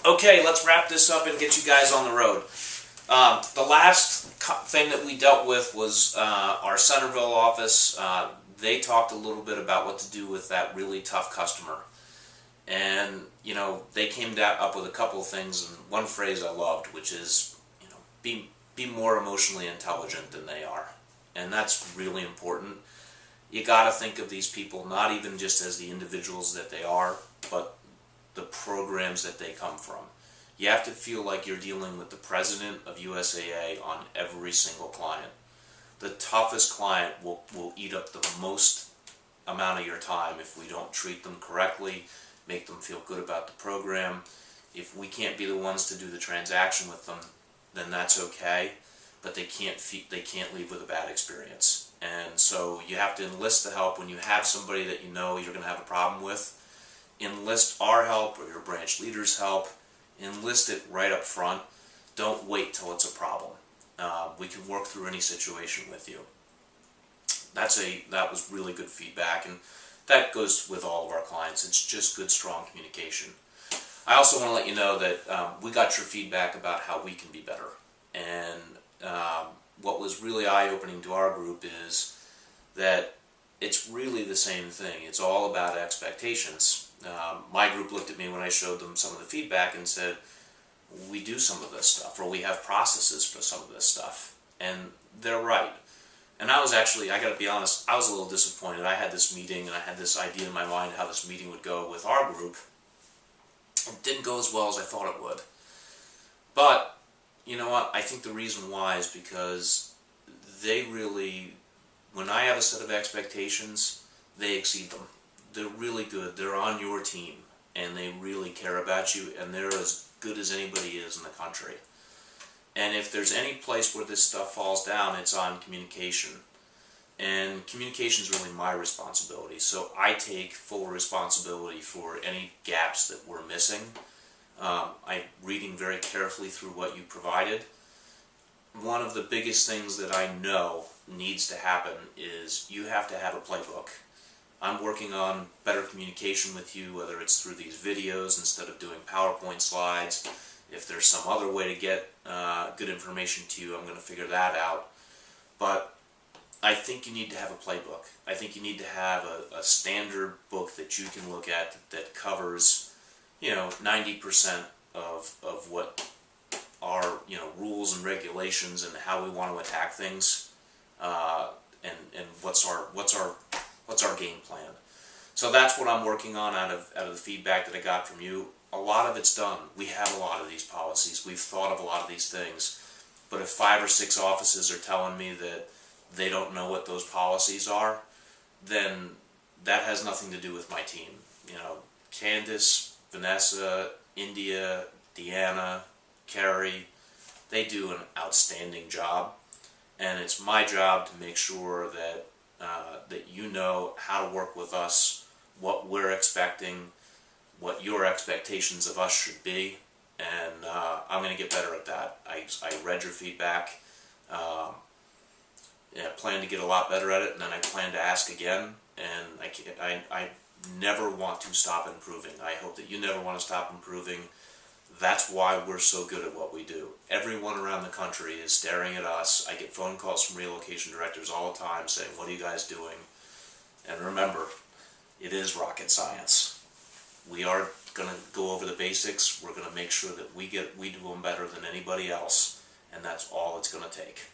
Okay, let's wrap this up and get you guys on the road. The last thing that we dealt with was our Centerville office. They talked a little bit about what to do with that really tough customer. And, they came up with a couple of things, and one phrase I loved, which is, be more emotionally intelligent than they are. And that's really important. You got to think of these people not even just as the individuals that they are, but the programs that they come from. You have to feel like you're dealing with the president of USAA on every single client. The toughest client will eat up the most amount of your time if we don't treat them correctly, make them feel good about the program. If we can't be the ones to do the transaction with them, then that's okay, but they can't leave with a bad experience. And so you have to enlist the help when you have somebody that you know you're going to have a problem with. Enlist our help or your branch leader's help. Enlist it right up front. Don't wait till it's a problem. We can work through any situation with you. That was really good feedback, and that goes with all of our clients. It's just good, strong communication. I also want to let you know that we got your feedback about how we can be better. And what was really eye-opening to our group is that it's really the same thing. It's all about expectations. My group looked at me when I showed them some of the feedback and said, we do some of this stuff, or we have processes for some of this stuff. And they're right. And I got to be honest, I was a little disappointed. I had this meeting and I had this idea in my mind how this meeting would go with our group. It didn't go as well as I thought it would. But, you know what, I think the reason why is because they really, when I have a set of expectations, they exceed them. They're really good. They're on your team, and they really care about you, and they're as good as anybody is in the country. And if there's any place where this stuff falls down, it's on communication. And communication is really my responsibility. So I take full responsibility for any gaps that we're missing. I'm reading very carefully through what you provided. One of the biggest things that I know needs to happen is you have to have a playbook. I'm working on better communication with you, whether it's through these videos instead of doing PowerPoint slides. If there's some other way to get good information to you, I'm going to figure that out. But I think you need to have a playbook. I think you need to have a standard book that you can look at that covers, 90% of what our, rules and regulations and how we want to attack things, and what's our game plan. So that's what I'm working on out of the feedback that I got from you. A lot of it's done. We have a lot of these policies. We've thought of a lot of these things. But if 5 or 6 offices are telling me that they don't know what those policies are, then that has nothing to do with my team. Candace, Vanessa, India, Deanna, Carrie, they do an outstanding job. And it's my job to make sure that you know how to work with us, what we're expecting, what your expectations of us should be, and I'm going to get better at that. I read your feedback. I plan to get a lot better at it, and then I plan to ask again, and I never want to stop improving. I hope that you never want to stop improving. That's why we're so good at what we do. Everyone around the country is staring at us. I get phone calls from relocation directors all the time saying, what are you guys doing? And remember, it is rocket science. We are going to go over the basics. We're going to make sure that we do them better than anybody else, and that's all it's going to take.